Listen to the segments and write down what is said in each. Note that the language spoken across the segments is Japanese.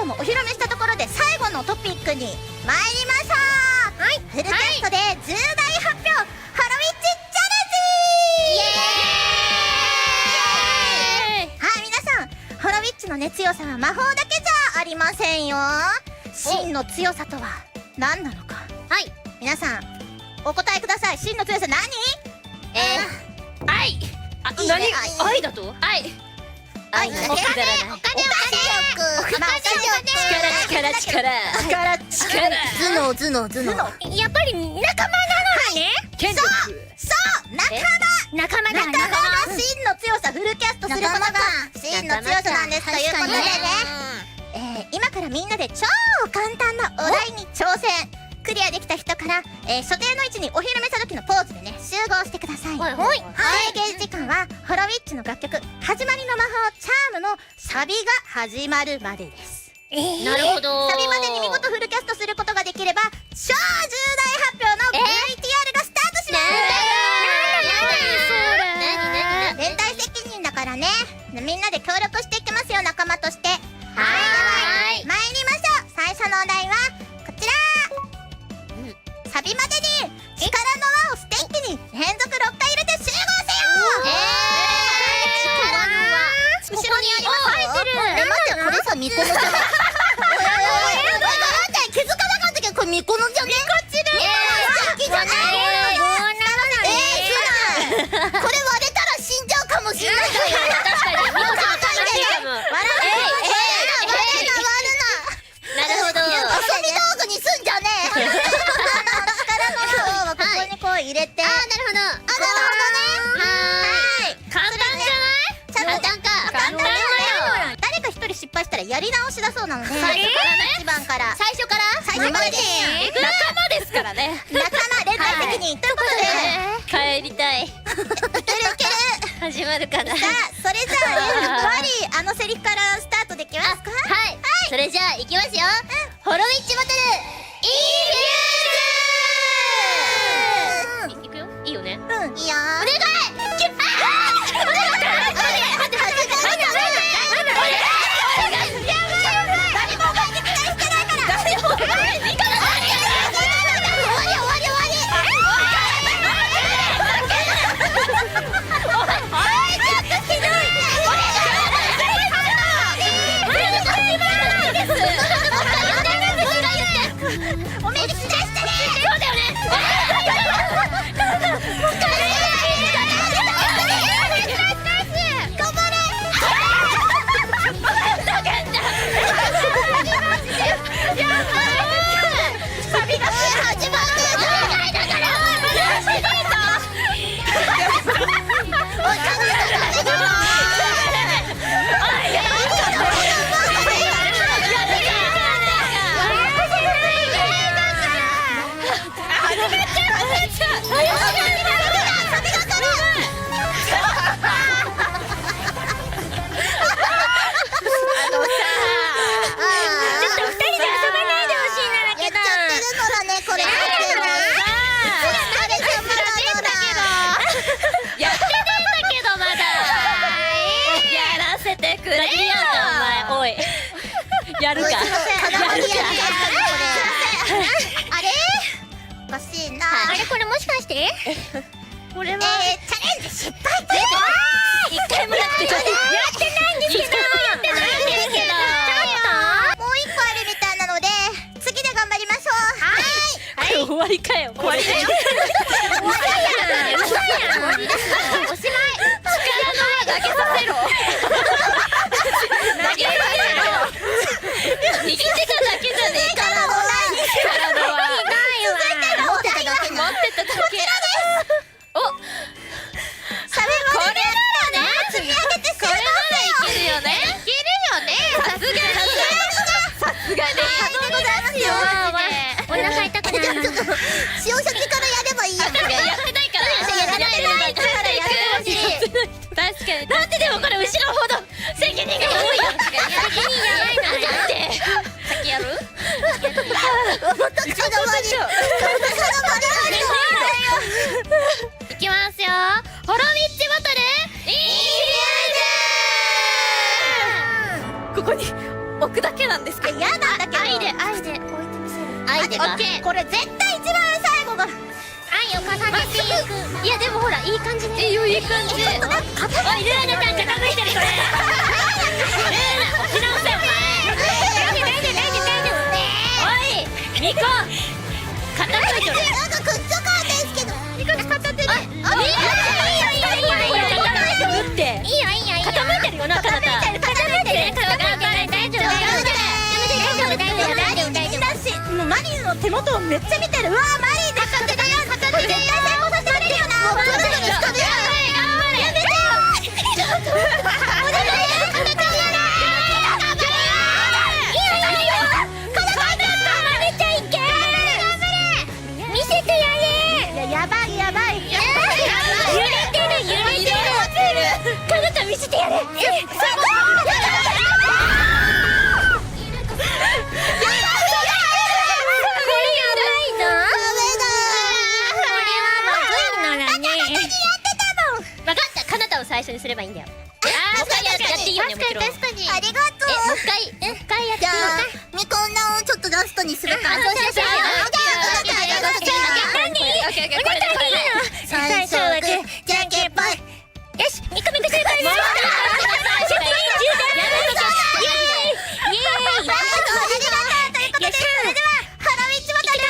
像もお披露目したところで最後のトピックに参りましょう。はい、フルキャストで重大発表、ハロウィッチチャレンジ。イエーイ。はい、皆さん、ハロウィッチのね強さは魔法だけじゃありませんよ。真の強さとは何なのか。はい、皆さんお答えください。真の強さ何？愛。何？愛だと？愛。愛だけ？お金。頭脳。やっぱり仲間なのね。そう仲間だ。真の強さ、フルキャストすることが真の強さなんです。ということでね、今からみんなで超簡単なお題に挑戦。クリアできた人から、所定の位置にお披露目した時のポーズでね集合してください。制限時間はハロウィッチの楽曲「始まりの魔法チャーム」のサビが始まるまでです。なるほど。サビまでに見事フルキャストすることができれば超重大発表の VTR がスタートします。連帯責任だからね、みんなで協力していきますよ、仲間として。はい、では参りましょう。最初のお題はこちら。サビまでに力の輪をステッキに連続6回入れて集合せよ。後ろにあります。入ってる。待って、これさミコノじゃない？気づかなかったけど、これミコノじゃね？こっちだ。ステッキじゃない。これ割れたら死んじゃうかもしれない。確かに。ミコさん割るな。なるほど。遊び道具にすんじゃねえ。入れて。なるほど。なるほどね。はい。簡単じゃない？簡単だよ。誰か一人失敗したらやり直しだそうなので。最初からね。1番から。最初から。最初まで。仲間ですからね。仲間連帯責任ということで。帰りたい。いける。始まるかな。さあ、それじゃあやっぱりセリフからスタートできますか？はい。それじゃあいきますよ。ホロウィッチバトル。いいよね。うん、いいよ。お願い。やるか。あれ？おかしいな。あれこれもしかして？これはチャレンジ失敗という一回もやってない。やってないんですけど。やってないんですけど。もう一個あるみたいなので次で頑張りましょう。はい。終わりかよ。終わりだよ。終わりだよ。おしまい。力の輪投げさせろ。投げさせろ。握ってただけじゃねえか。力の輪。持ってただけ。お。サビまでね。積み上げて集合せよ。いけるよね。さすがに。お腹痛くなる。使用者力やればいいやん。やってないから。やってないからやってほしい。確かに。だってでもこれ後ろほど責任が多いよ。責任やばいな。だって先やる？いきますよ。ホロウィッチバトルインフュージョン。ここに置くだけなんですけど。嫌なんだけど。愛で置いてみせる。愛でが。これ絶対一番最後が。愛を重ねていく。いやでもほらいい感じね。いい感じ。おいルーナちゃん傾いてるこれ。ルーナ押し直せお前。おいミコ傾いてる。なんかくっつかんですけど。いいよいいよいいよ打っていいよいいよ。傾いてるよなかなた。大丈夫もうマリンの手元をめっちゃ見てる。うわマリンで片手だよ。これ絶対成功させられるよな。もうぐるぐるしかねやめてよ。ちょっとお願い片手やれ。いいよ片手めちゃいけ。見せてやれ。やばい揺れてるかなた見せてやれ。分かったかなたを最初にすればいいんだよ。ああもう一回やっていいよねもちろん。確かにありがとう。もう一回やっていいのか。みこんなをちょっとラストにするか。最初はグーじゃんけんぽい。よしミコミコ正解です。イエーイありがとうということで、それではハロウィンチボトル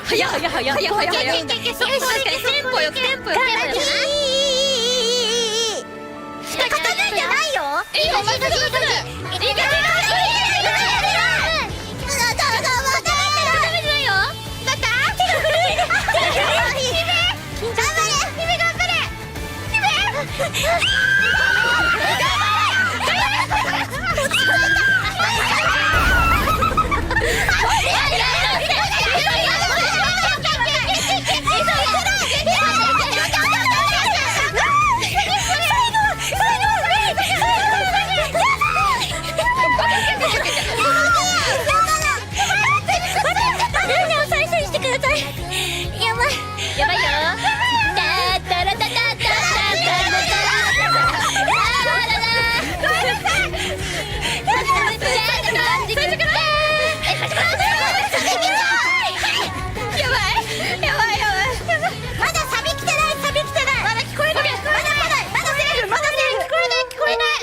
早っテンポよくテンポよく。傾いてないよ。いいよマジでいいよ。やばいよ。まだサビ来てない。まだ聞こえない。まだセーフ。まだセーフ。聞こえない。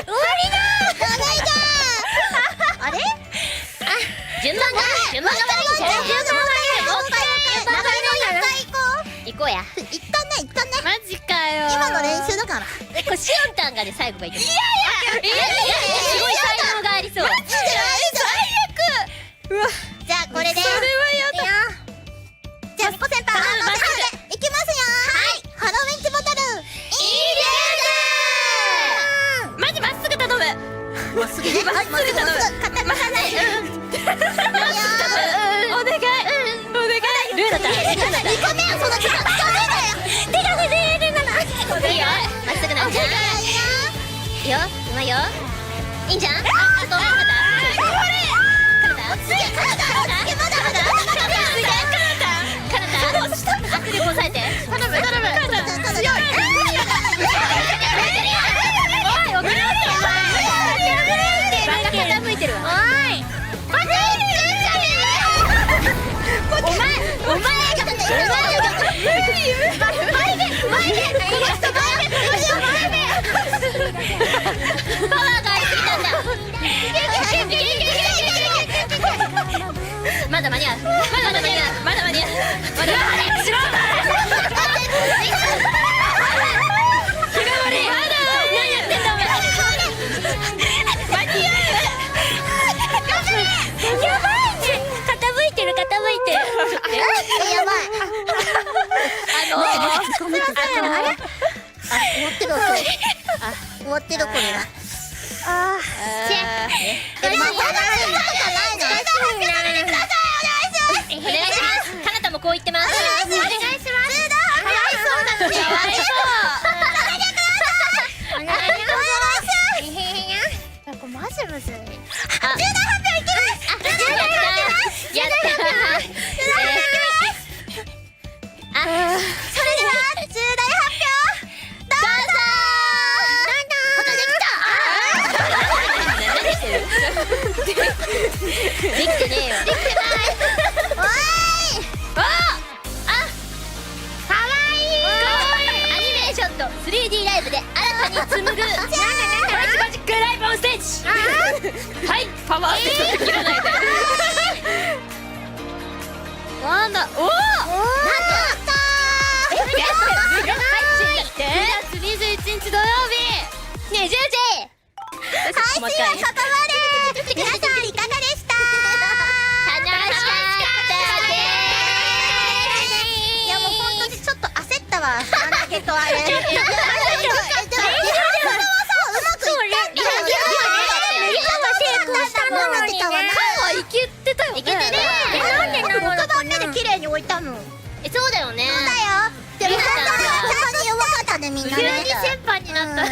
終わりだ。長いだ。あれ？順番が悪いんじゃん。行こうや。一旦ね。マジかよ。今の練習だから。これシオンタンがで最後がいい。すごい才能がありそう。マジでじゃあこれで。それはやだ。じゃあミコ先輩いきますよ。はい。ハロウィンチボトル。マジまっすぐ頼む。まっすぐね。まっすぐ頼む。肩まさない。お願い。ルーナちゃん。2個目はその時間使わないで。手が震えるなら。いいよ。まっすぐなんじゃん。いいよ。うまいよ。いいんじゃん。あとカナタ。圧力抑えて。頼む。強い。おい、遅れろよお前。バカ傾いてるわ。おい。お前。パワーがありすぎたんだ。まだ間に合う。終わってるこれは。お願いします。かなたもこう言ってます。お願いします。マジむずい。やったそれでは重大発表。できてねえよ。できてない。おいあかわいい。アニメーションと 3D ライブで新たに紡ぐマジックライブオンステージ。はい、パワーステージ切らないで。なんだ、おお。なんか9月21日土曜日20時。配信はここまで。皆さんいかがでした？楽しかったね。いやもう本当にちょっと焦ったわ。あんだけとあれ。でもそれはさうまくいったんだよ。リハが成功したのにね。いけてたよね。いけてね。なんでなの？6番目で綺麗に置いたの。そうだよね。そうだよ。でも本当に弱かったねみんなね。急に先輩になった。